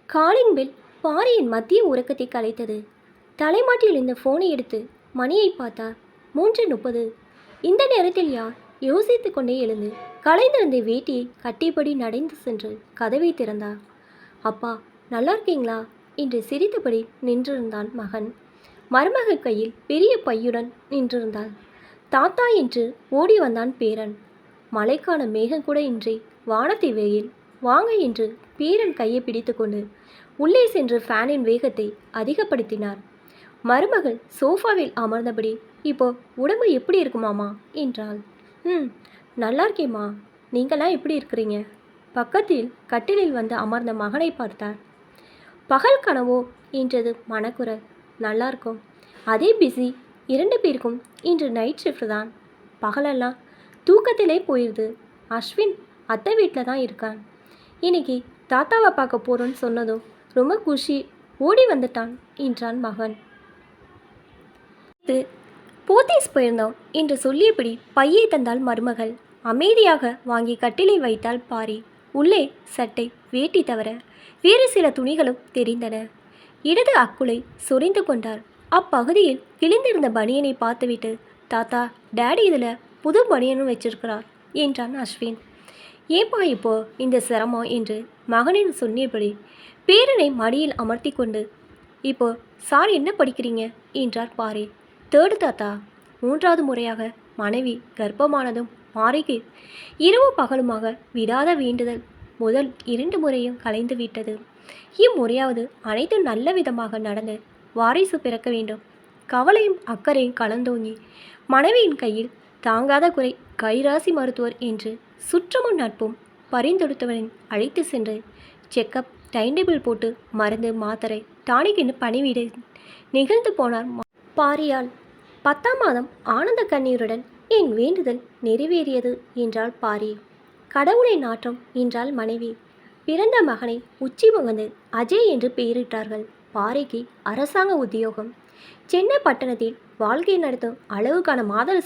Calling bell பாரியின் மத்திய உறக்கத்தை கலைத்தது. தலைமாட்டில் இருந்த ஃபோனை எடுத்து மணியை பார்த்தார். 3:30. இந்த நேரத்தில் யார்? யோசித்து கொண்டே எழுந்து கலைந்திருந்த வேட்டியை கட்டியபடி நடந்து சென்று கதவை திறந்தார். அப்பா, நல்லா இருக்கீங்களா என்று சிரித்தபடி நின்றிருந்தான் மகன். மருமகள் கையில் பெரிய பையுடன் நின்றிருந்தாள். தாத்தா என்று ஓடி வந்தான் பேரன். மழைக்கான மேகம் கூட இன்றி வானத்தை வெயில் வாங்க என்று பேரன் கையை பிடித்து கொண்டு உள்ளே சென்று ஃபேனின் வேகத்தை அதிகப்படுத்தினார். மருமகள் சோஃபாவில் அமர்ந்தபடி, இப்போ உடம்பு எப்படி இருக்குமாமா என்றாள். நல்லா இருக்கேம்மா, நீங்களாம் எப்படி இருக்கிறீங்க? பக்கத்தில் கட்டிலில் வந்து அமர்ந்த மகனை பார்த்தார். பகல் கனவோ என்றது மனக்குரல். நல்லா இருக்கும். அதே பிஸி. 2 பேருக்கும் இன்று நைட் ஷிஃப்ட் தான். பகலெல்லாம் தூக்கத்திலே போயிடுது. அஸ்வின் அத்தை வீட்டில் தான் இருக்கான். இன்னைக்கு தாத்தாவை பார்க்க போகிறோன்னு சொன்னதும் ரொம்ப குஷி, ஓடி வந்துட்டான் என்றான் மகன். போத்தீஸ் போயிருந்தோம் என்று சொல்லியபடி பையை தந்தாள் மருமகள். அமைதியாக வாங்கி கட்டிலில் வைத்தாள் பாரி. உள்ளே சட்டை வேட்டி தவிர வேறு சில துணிகளும் தெரிந்தன. இடது அக்குளை சொரிந்து கொண்டார். அப்பகுதியில் கிழிந்திருந்த பனியனை பார்த்துவிட்டு, தாத்தா, டேடி இதில் புது பனியனும் வச்சிருக்கிறார் என்றான் அஸ்வின். ஏப்பா இப்போ இந்த சிரமம் என்று மகனின் சொன்னியபடி பேரனை மடியில் அமர்த்தி கொண்டு, இப்போ சார் என்ன படிக்கிறீங்க என்றார் பாரி. 3rd தாத்தா. 3வது முறையாக மனைவி கர்ப்பமானதும் பாரிக்கு இரவு பகலுமாக விடாத வேண்டுதல் முதல் 2 முறையும் கலைந்து விட்டது. இம்முறையாவது அனைத்தும் நல்ல விதமாக நடந்து வாரிசு பிறக்க வேண்டும். கவலையும் அக்கறையும் கலந்தோங்கி மனைவியின் கையில் தாங்காத குறை கைராசி மருத்துவர் என்று சுற்றமும் நட்பும் பரிந்தொடுத்தவனின் அழைத்து சென்று செக்கப், டைம் டேபிள் போட்டு மருந்து மாத்திரை டானிக்கின்னு பணிவிடை நிகழ்ந்து போனார் பாரியால். 10ஆம் மாதம் ஆனந்த கண்ணீருடன் என் வேண்டுதல் நிறைவேறியது என்றாள் பாரி. கடவுளை நாட்டம் என்றாள் மனைவி. பிறந்த மகனை உச்சி முகந்து அஜய் என்று பெயரிட்டார்கள். பாரிக்கு அரசாங்க உத்தியோகம். சென்னை பட்டணத்தில் வாழ்க்கை நடத்தும் அளவுக்கான மாத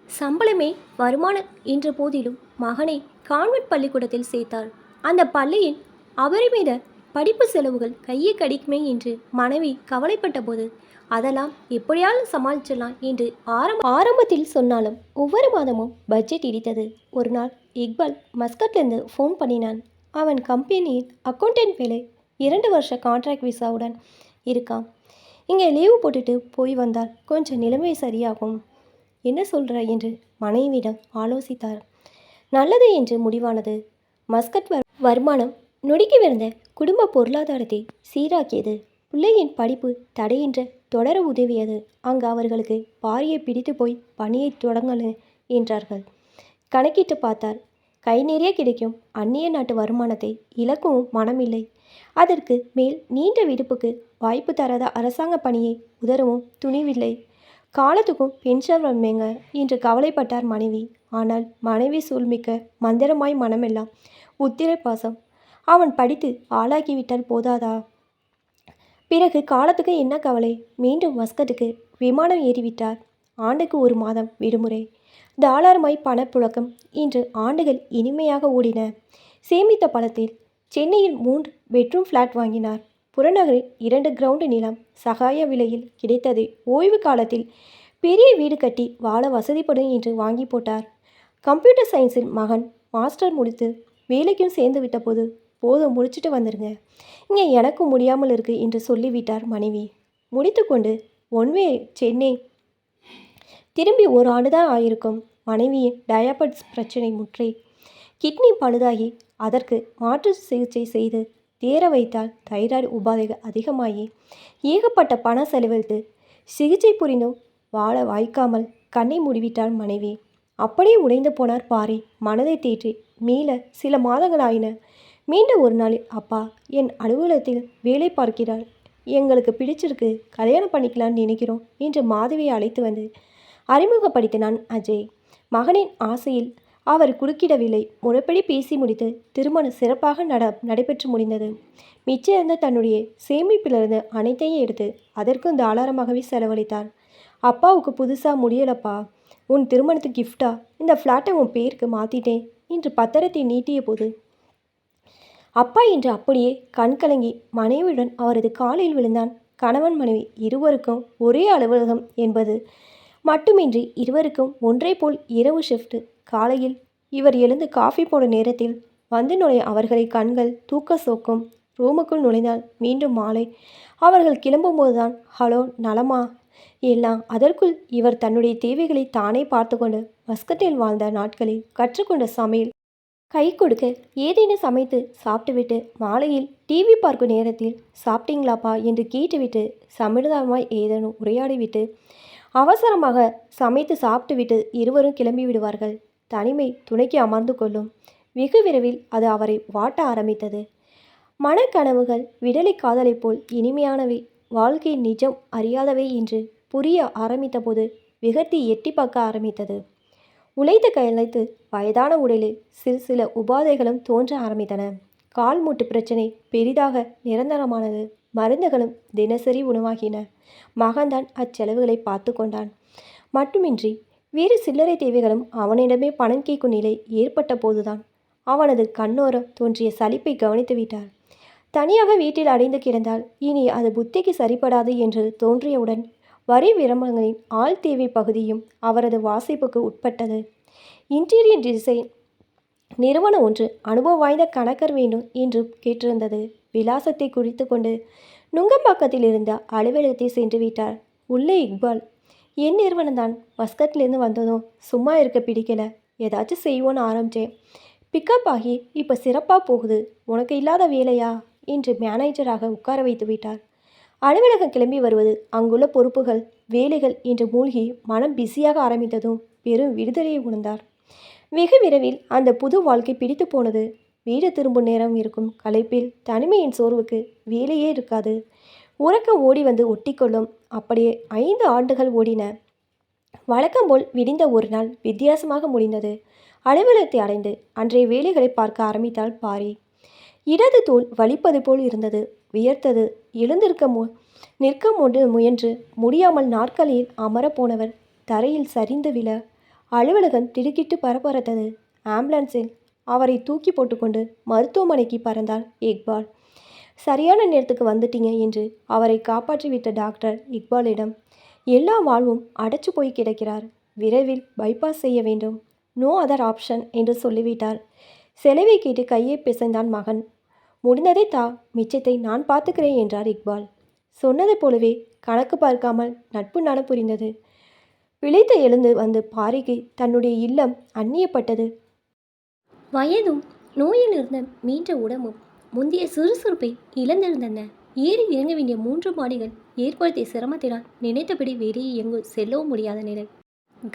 சம்பளமே வருமானம் என்ற போதிலும் மகனை கான்வென்ட் பள்ளிக்கூடத்தில் சேர்த்தார். அந்த பள்ளியின் அபரிமித படிப்பு செலவுகள் கையை கடிக்குமே என்று மனைவி கவலைப்பட்ட போது, அதெல்லாம் எப்படியாலும் சமாளிச்சிடலாம் என்று ஆரம்பத்தில் சொன்னாலும் ஒவ்வொரு மாதமும் பட்ஜெட் இடித்தது. ஒரு நாள் இக்பால் மஸ்கட்லேருந்து ஃபோன் பண்ணினான். அவன் கம்பெனியில் அக்கௌண்டன்ட் வேலை 2 வருஷ கான்ட்ராக்ட் விசாவுடன் இருக்கான். இங்கே லீவு போட்டுட்டு போய் வந்தால் கொஞ்சம் நிலைமை சரியாகும். என்ன சொல்கிற என்று மனைவியிடம் ஆலோசித்தார். நல்லது என்று முடிவானது. மஸ்கட் வருமானம் நொடிக்கவிருந்த குடும்ப பொருளாதாரத்தை சீராக்கியது. பிள்ளையின் படிப்பு தடையின்றி தொடர உதவியது. அங்கு அவர்களுக்கு பாரியை பிடித்து போய் பணியை தொடங்கல என்றார்கள். கணக்கிட்டு பார்த்தார். கை நிறைய கிடைக்கும் அந்நிய நாட்டு வருமானத்தை இழக்கவும் மனமில்லை. அதற்கு மேல் நீண்ட விடுப்புக்கு வாய்ப்பு தராத அரசாங்க பணியை உதறவும் துணிவில்லை. காலத்துக்கும் பென்ஷன் வருமேங்க என்று கவலைப்பட்டார் மனைவி. ஆனால் மனைவி சூழ்மிக்க மந்திரமாய் மனமெல்லாம் உத்திரை பாசம். அவன் படித்து ஆளாக்கிவிட்டால் போதாதா? பிறகு காலத்துக்கு என்ன கவலை? மீண்டும் மஸ்கட்டுக்கு விமானம் ஏறிவிட்டார். ஆண்டுக்கு 1 மாதம் விடுமுறை. டாலர்மாய் பணப்புழக்கம். இன்று ஆண்டுகள் இனிமையாக ஓடின. சேமித்த பணத்தில் சென்னையில் 3 பெட்ரூம் ஃப்ளாட் வாங்கினார். புறநகரில் 2 கிரவுண்டு நிலம் சகாய விலையில் கிடைத்தது. ஓய்வு காலத்தில் பெரிய வீடு கட்டி வாழ வசதிப்படும் என்று வாங்கி போட்டார். கம்ப்யூட்டர் சயின்ஸில் மகன் மாஸ்டர் முடித்து வேலைக்கும் சேர்ந்து விட்ட போது, போதும் முடிச்சுட்டு வந்துடுங்க, இங்கே எனக்கும் முடியாமல் இருக்கு என்று சொல்லிவிட்டார் மனைவி. முடித்து கொண்டு ஒன்வே சென்னை திரும்பி 1 ஆண்டு தான் ஆயிருக்கும். மனைவியின் டயாபெட்டிஸ் பிரச்சனை முற்றி கிட்னி பழுதாகி அதற்கு மாற்று சிகிச்சை செய்து தேர வைத்தால் தைராய்டு உபாதைகள் அதிகமாகி ஏகப்பட்ட பண செலவழித்து சிகிச்சை புரிந்தும் வாழ வாய்க்காமல் கண்ணை மூடிவிட்டாள் மனைவி. அப்படியே உடைந்து போனார் பாரி. மனதை தேற்றி மீள சில மாதங்கள் ஆயின. மீண்டும் ஒரு நாளில், அப்பா, என் அலுவலகத்தில் வேலை பார்க்கிறாள், எங்களுக்கு பிடிச்சிருக்கு, கல்யாணம் பண்ணிக்கலான்னு நினைக்கிறோம் என்று மாதவியை அழைத்து வந்து அறிமுகப்படுத்தினான் அஜய். மகனின் ஆசையில் அவர் குறுக்கிடவில்லை. முறைப்படி பேசி முடித்து திருமணம் சிறப்பாக நடைபெற்று முடிந்தது. மிச்சம் இருந்த தன்னுடைய சேமிப்பிலிருந்து அனைத்தையும் எடுத்து அதற்கும் தாராளமாகவே செலவழித்தார். அப்பாவுக்கு புதுசாக முடியலப்பா, உன் திருமணத்துக்கு கிஃப்டா இந்த ஃப்ளாட்டை உன் பேருக்கு மாற்றிட்டேன் என்று பத்திரத்தை நீட்டிய போது அப்பா என்று அப்படியே கண் கலங்கி மனைவியுடன் அவரது காலில் விழுந்தான். கணவன் மனைவி இருவருக்கும் ஒரே அலுவலகம் என்பது மட்டுமின்றி இருவருக்கும் ஒன்றை போல் இரவு ஷிஃப்ட். காலையில் இவர் எழுந்து காஃபி போடும் நேரத்தில் வந்து நுழைய அவர்களை கண்கள் தூக்க சோக்கும். ரூமுக்குள் நுழைந்தால் மீண்டும் மாலை. அவர்கள் கிளம்பும்போதுதான் ஹலோ நலமா எல்லாம். அதற்குள் இவர் தன்னுடைய தேவைகளை தானே பார்த்து கொண்டு மஸ்கட்டில் வாழ்ந்த நாட்களில் கற்றுக்கொண்ட சமையல் கை கொடுக்க ஏதேனும் சமைத்து சாப்பிட்டுவிட்டு மாலையில் டிவி பார்க்கும் நேரத்தில் சாப்பிட்டீங்களாப்பா என்று கேட்டுவிட்டு சமிர்தமாய் ஏதேனும் உரையாடிவிட்டு அவசரமாக சமைத்து சாப்பிட்டுவிட்டு இருவரும் கிளம்பி விடுவார்கள். தனிமை துணைக்கு அமர்ந்து கொள்ளும். வெகு விரைவில் அது அவரை வாட்ட ஆரம்பித்தது. மனக்கனவுகள் விடலை காதலை போல் இனிமையானவை, வாழ்க்கை நிஜம் அறியாதவை என்று புரிய ஆரம்பித்த போது விகத்தி எட்டி பார்க்க ஆரம்பித்தது. உழைத்து கலைத்து வயதான உடலில் சிறு சில உபாதைகளும் தோன்ற ஆரம்பித்தன. கால் மூட்டு பிரச்சனை பெரிதாக நிரந்தரமானது. மருந்துகளும் தினசரி உணவாகின. மகன்தான் அச்செலவுகளை பார்த்து கொண்டான். மட்டுமின்றி வேறு சில்லறை தேவைகளும் அவனிடமே பணம் கேட்கும் நிலை ஏற்பட்ட போதுதான் அவனது கண்ணோரம் தோன்றிய சலிப்பை கவனித்து விட்டார். தனியாக வீட்டில் அடைந்து கிடந்தால் இனி அது புத்திக்கு சரிப்படாது என்று தோன்றியவுடன் வரி விளம்பரங்களின் ஆள் தேவை பகுதியும் அவரது வாசிப்புக்கு உட்பட்டது. இன்டீரியர் டிசைன் நிறுவனம் ஒன்று அனுபவம் வாய்ந்த கணக்கர் வேண்டும் என்று கேட்டிருந்தது. விலாசத்தை குறித்து கொண்டு நுங்கம்பாக்கத்தில் இருந்த அலுவலகத்தை சென்று விட்டார். உள்ளே இக்பால், என் நிறுவனம்தான், மஸ்கட்லேருந்து வந்ததும் சும்மா இருக்க பிடிக்கல, ஏதாச்சும் செய்வோன்னு ஆரம்பித்தேன். பிக்கப் ஆகி இப்போ சிறப்பாக போகுது, உனக்கு இல்லாத வேலையா என்று மேனேஜராக உட்கார வைத்து விட்டார். அலுவலகம் கிளம்பி வருவது, அங்குள்ள பொறுப்புகள் வேலைகள் என்று மூழ்கி மனம் பிஸியாக ஆரம்பித்ததும் பெரும் விடுதலையை உணர்ந்தார். வெகு விரைவில் அந்த புது வாழ்க்கை பிடித்து போனது. வீடு திரும்பும் நேரம் இருக்கும் களைப்பில் தனிமையின் சோர்வுக்கு வேலையே இருக்காது. உறக்கம் ஓடி வந்து ஒட்டிக்கொள்ளும். அப்படியே 5 ஆண்டுகள் ஓடின. வழக்கம்போல் விடிந்த ஒரு நாள் வித்தியாசமாக முடிந்தது. அலுவலகத்தை அடைந்து அன்றைய வேலைகளை பார்க்க ஆரம்பித்தாள் பாரி. இடது தோல் வலிப்பது போல் இருந்தது. வியர்த்தது. நிற்க முயன்று முடியாமல் நாற்காலியில் அமரப்போனவர் தரையில் சரிந்து விழ அலுவலகம் திடுக்கிட்டு பரபரத்தது. ஆம்புலன்ஸில் அவரை தூக்கி போட்டுக்கொண்டு மருத்துவமனைக்கு பறந்தார் இக்பால். சரியான நேரத்துக்கு வந்துட்டீங்க என்று அவரை காப்பாற்றிவிட்ட டாக்டர் இக்பாலிடம், எல்லா வாழ்வும் அடைச்சு போய் கிடக்கிறார், விரைவில் பைபாஸ் செய்ய வேண்டும், நோ அதர் ஆப்ஷன் என்று சொல்லிவிட்டார். செலவை கேட்டு கையை பிசைந்தான் மகன். முடிந்ததை தா, மிச்சத்தை நான் பார்த்துக்கிறேன் என்றார் இக்பால். சொன்னது போலவே கணக்கு பார்க்காமல் நட்பு நலம் புரிந்தது. பிழைத்து எழுந்து வந்து பாரிக்கு தன்னுடைய இல்லம் அந்நியப்பட்டது. வயதும் நோயில் இருந்த மீண்ட உடம்பும் முந்தைய சுறுசுறுப்பை இழந்திருந்தன. ஏறி இறங்க வேண்டிய 3 மாடிகள் ஏற்படுத்திய சிரமத்தினால் நினைத்தபடி வெளியே எங்கும் செல்லவும் முடியாத நிலை.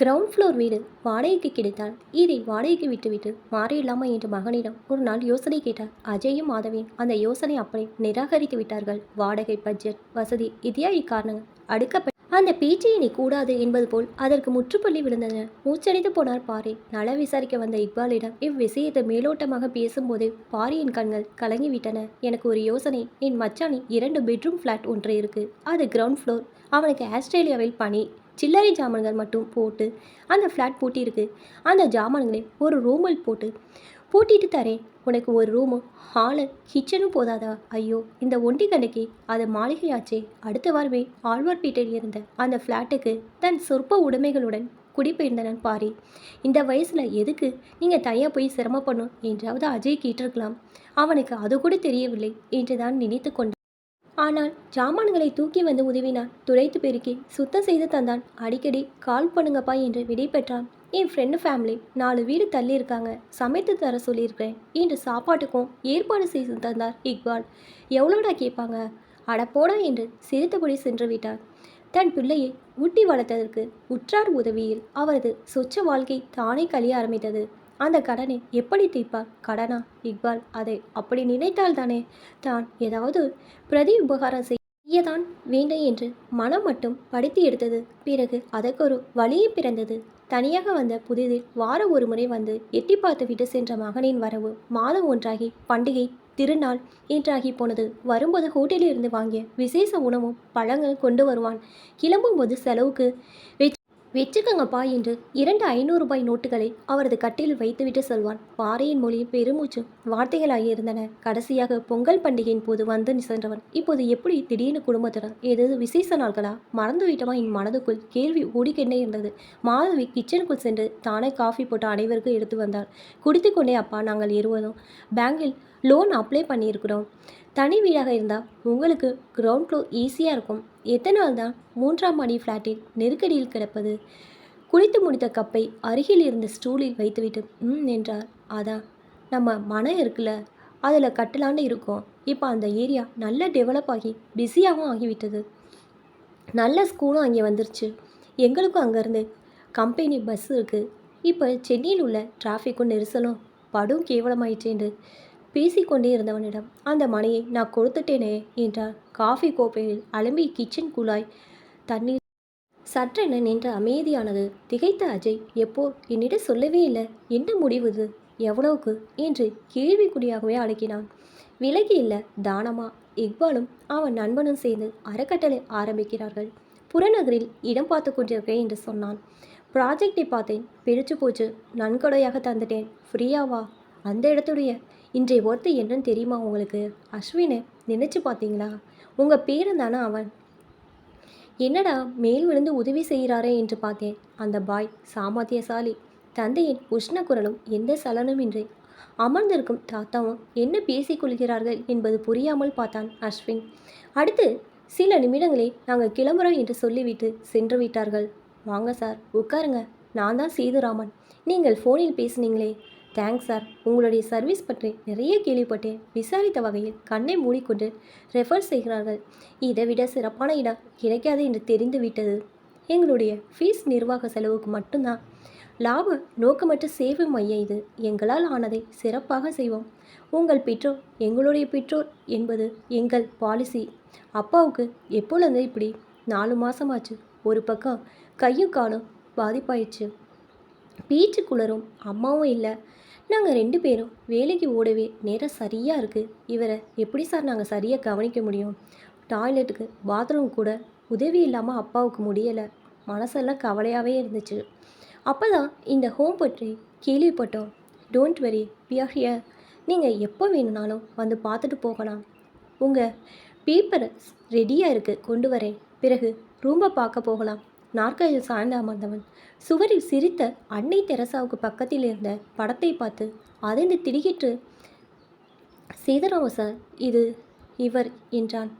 கிரவுண்ட் ஃப்ளோர் வீடு வாடகைக்கு கிடைத்தால் இதை வாடகைக்கு விட்டுவிட்டு மாறிடலாமா என்று மகனிடம் ஒரு நாள் யோசனை கேட்டார். அஜயும் மாதவியும் அந்த யோசனை அப்படி நிராகரித்து விட்டார்கள். வாடகை, பட்ஜெட், வசதி இத்தியாதி காரணங்கள் அடுக்கப்பட்ட அந்த பேச்சு இனி கூடாது என்பது போல் அதற்கு முற்றுப்புள்ளி விழுந்தன. மூச்சடைந்து போனார் பாரி. நல விசாரிக்க வந்த இக்பாலிடம் இவ்விஷயத்தை மேலோட்டமாக பேசும்போதே பாரியின் கண்கள் கலங்கிவிட்டன. எனக்கு ஒரு யோசனை, என் மச்சானி 2 பெட்ரூம் ஃப்ளாட் ஒன்று இருக்கு, அது கிரவுண்ட் ஃப்ளோர். அவனுக்கு ஆஸ்திரேலியாவில் பணி, சில்லறை ஜாமான்கள் மட்டும் போட்டு அந்த ஃப்ளாட் பூட்டியிருக்கு. அந்த ஜாமான்களை ஒரு ரூமில் பூட்டிட்டு தரேன். உனக்கு ஒரு ரூமும் ஹாலு கிச்சனும் போதாதா? ஐயோ, இந்த ஒண்டி கண்டைக்கு அது மாளிகையாச்சே. அடுத்த வாரமே ஆழ்வார்பேட்டையில் இருந்த அந்த ஃப்ளாட்டுக்கு தன் சொற்ப உடைமைகளுடன் குடிபெயர்ந்தனன் பாரி. இந்த வயசில் எதுக்கு நீங்கள் தனியாக போய் சிரமப்படணும் என்றாவது அஜய் கேட்டிருக்கலாம். அவனுக்கு அது கூட தெரியவில்லை என்று தான் நினைத்து கொண்டான். ஆனால் ஜாமான்களை தூக்கி வந்து உதவினான். துடைத்து பெருக்கி சுத்தம் செய்து தந்தான். அடிக்கடி கால் பண்ணுங்கப்பா என்று விடை பெற்றான். என் ஃப்ரெண்டு ஃபேமிலி 4 வீடு தள்ளி இருக்காங்க, சமைத்து தர சொல்லியிருக்கிறேன் என்று சாப்பாட்டுக்கும் ஏற்பாடு செய்து தந்தார் இக்பால். எவ்வளோடா கேட்பாங்க? அடப்போடா என்று சிரித்தபடி சென்று விட்டார். தன் பிள்ளையை ஊட்டி வளர்த்ததற்கு உற்றார் உதவியில் அவரது சொச்ச வாழ்க்கை தானே கழிய ஆரம்பித்தது. அந்த கடனை எப்படி தீர்ப்பார்? கடனா? இக்பால் அதை அப்படி நினைத்தால் தானே தான் ஏதாவது பிரதி உபகாரம் செய்யத்தான் வேண்டும் என்று மனம் மட்டும் படித்து எடுத்தது. பிறகு அதற்கு ஒரு வழியே பிறந்தது. தனியாக வந்த புதிதில் வார ஒரு முறை வந்து எட்டி பார்த்து விட்டு சென்ற மகனின் வரவு மாதம் ஒன்றாகி பண்டிகை திருநாள் என்றாகி போனது. வரும்போது ஹோட்டலில் இருந்து வாங்கிய விசேஷ உணவும் பழங்கள் கொண்டு வருவான். கிளம்பும்போது செலவுக்கு வச்சுக்கங்கப்பா என்று 2 500 ரூபாய் நோட்டுகளை அவரது கட்டிலில் வைத்துவிட்டு சொல்வான். பாறையின் மொழியில் பெருமூச்சு வார்த்தைகளாகி இருந்தன. கடைசியாக பொங்கல் பண்டிகையின் போது வந்து சென்றவன் இப்போது எப்படி திடீர்னு குடும்பத்துடன் ஏதாவது விசேஷ நாட்களா மறந்துவிட்டமா? என் மனதுக்குள் கேள்வி ஓடிக்கொண்டே இருந்தது. மாதவி கிச்சனுக்குள் சென்று தானே காஃபி போட்டு அனைவருக்கும் எடுத்து வந்தாள். குடித்துக்கொண்டே, அப்பா, நாங்கள் இருவரும் பேங்கில் லோன் அப்ளை பண்ணியிருக்கிறோம். தனி வீடாக இருந்தால் உங்களுக்கு கிரவுண்ட் ஃப்ளோர் ஈஸியாக இருக்கும். எத்தனை நாள் தான் 3ஆம் மாடி ஃப்ளாட்டில் நெருக்கடியில் கிடப்பது? குடித்து முடித்த கப்பை அருகில் இருந்த ஸ்டூலில் வைத்துவிட்டு என்றார். அதான் நம்ம மனம் இருக்குல்ல, அதில் கட்டலான்னு இருக்கோம். இப்போ அந்த ஏரியா நல்லா டெவலப் ஆகி பிஸியாகவும் ஆகிவிட்டது. நல்ல ஸ்கூலும் அங்கே வந்துருச்சு. எங்களுக்கும் அங்கேருந்து கம்பெனி பஸ் இருக்குது. இப்போ சென்னையில் உள்ள டிராஃபிக்கும் நெரிசலும் படும் கேவலமாயிற்று என்று பேசிக்கொண்டே இருந்தவனிடம் அந்த மணியை நான் கொடுத்துட்டேனே என்றார். காஃபி கோப்பையில் அலம்பி கிச்சன் குழாய் தண்ணீர் சற்றென நின்று அமைதியானது. திகைத்த அஜய், எப்போ என்னிடம் சொல்லவே இல்லை, என்ன முடிவுது, எவ்வளவுக்கு என்று கேள்விக்குறியாகவே அடக்கினான். விலகி இல்லை, தானமா இக்பாலும் அவன் நண்பனும் சேர்ந்து அறக்கட்டளை ஆரம்பிக்கிறார்கள். புறநகரில் இடம் பார்த்து கொண்டிருக்கேன் என்று சொன்னான். ப்ராஜெக்டை பார்த்தேன், பிடிச்சு போச்சு, நன்கொடையாக தந்துட்டேன், ஃப்ரீயாவா? அந்த இடத்துடைய இன்றைய ஒருத்த என்னன்னு தெரியுமா உங்களுக்கு? அஸ்வினை நினைச்சு பார்த்தீங்களா? உங்கள் பேரன் தானே அவன்? என்னடா மேல் விழுந்து உதவி செய்கிறாரே என்று பார்த்தேன். அந்த பாய் சாமர்த்தியசாலி. தந்தையின் உஷ்ண குரலும் எந்த சலனமின்றி அமர்ந்திருக்கும் தாத்தாவும் என்ன பேசிக்கொள்கிறார்கள் என்பது புரியாமல் பார்த்தான் அஸ்வின். அடுத்து சில நிமிடங்களே நாங்கள் கிளம்புறோம் என்று சொல்லிவிட்டு சென்று விட்டார்கள். வாங்க சார், உட்காருங்க. நான் தான் சேதுராமன். நீங்கள் ஃபோனில் பேசுனீங்களே. Thanks sir. உங்களுடைய சர்வீஸ் பற்றி நிறைய கேள்விப்பட்டேன். விசாரித்த வகையில் கண்ணை மூடிக்கொண்டு ரெஃபர் செய்கிறார்கள். இதை விட சிறப்பான இடம் கிடைக்காது என்று தெரிந்து விட்டது. எங்களுடைய ஃபீஸ் நிர்வாக செலவுக்கு மட்டும்தான். லாப நோக்கமற்ற சேவை மையம் இது. எங்களால் ஆனதை சிறப்பாக செய்வோம். உங்கள் பெற்றோர் எங்களுடைய பெற்றோர் என்பது எங்கள் பாலிசி. அப்பாவுக்கு எப்பொழுது இப்படி 4 மாதமாச்சு. ஒரு பக்கம் கையும் காலும் பாதிப்பாயிடுச்சு. பீச்சு குளரும் அம்மாவும் இல்லை. நாங்கள் 2 பேரும் வேலைக்கு ஓடவே நேரம் சரியாக இருக்குது. இவரை எப்படி சார் நாங்கள் சரியாக கவனிக்க முடியும்? டாய்லெட்டுக்கு பாத்ரூம் கூட உதவி இல்லாமல் அப்பாவுக்கு முடியலை. மனசெல்லாம் கவலையாகவே இருந்துச்சு. அப்போ தான் இந்த ஹோம் பற்றி கேள்விப்பட்டோம். Don't worry, we are here. நீங்கள் எப்போ வேணும்னாலும் வந்து பார்த்துட்டு போகலாம். உங்கள் பேப்பர் ரெடியாக இருக்குது, கொண்டு வரேன். பிறகு ரூமை பார்க்க போகலாம். நாற்காலில் சாய்ந்து அமர்ந்தவன் சுவரில் சிரித்த அன்னை தெரசாவுக்கு பக்கத்தில் இருந்த படத்தை பார்த்து அதிர்ந்து திடுக்கிட்டு, சீதாராம சார், இது இவர் என்றான்.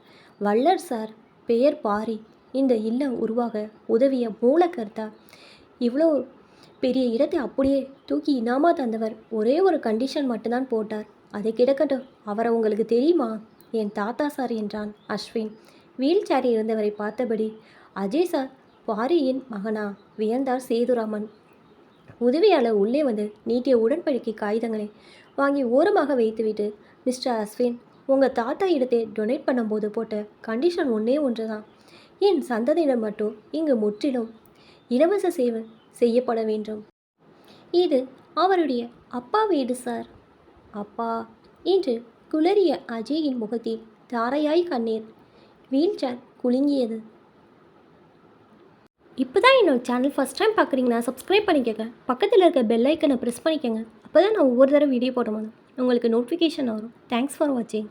வள்ளர் சார், பெயர் பாரி. இந்த இல்லம் உருவாக உதவிய மூலக்கர்த்தா. இவ்வளோ பெரிய இடத்தை அப்படியே தூக்கி இனாமா தந்தவர். ஒரே ஒரு கண்டிஷன் மட்டும்தான் போட்டார். அதை கிடக்கட்டும். அவரை உங்களுக்கு தெரியுமா? என் தாத்தா சார் என்றான் அஸ்வின். வீல் சேரில் இருந்தவரை பார்த்தபடி, அஜய் சார் பாரியின் மகனா? வியந்தார் சேதுராமன். உதவியாளர் உள்ளே வந்து நீட்டிய உடன்படிக்கை காகிதங்களை வாங்கி ஓரமாக வைத்துவிட்டு, மிஸ்டர் அஸ்வின், உங்கள் தாத்தா இடத்தை டொனேட் பண்ணும்போது போட்ட கண்டிஷன் ஒன்றே ஒன்று தான். என் சந்ததியினர் மட்டும் இங்கு முற்றிலும் இலவச சேவை செய்யப்பட வேண்டும். இது அவருடைய அப்பா வீடு சார். அப்பா என்று குளறிய அஜயின் முகத்தில் தாரையாய் கண்ணீர். வீல் சேர் குலுங்கியது. இப்போ தான் என்னோடய சேனல் ஃபஸ்ட் டைம் பார்க்குறீங்கன்னா சப்ஸ்கிரைப் பண்ணிக்கோங்க. பக்கத்தில் இருக்க பெல் ஐக்கனை ப்ரெஸ் பண்ணிக்கோங்க. அப்போ தான் நான் ஒவ்வொரு தடவை வீடியோ போடும்போது உங்களுக்கு நோட்டிஃபிகேஷன் வரும். தேங்க்ஸ் ஃபார் வாட்சிங்.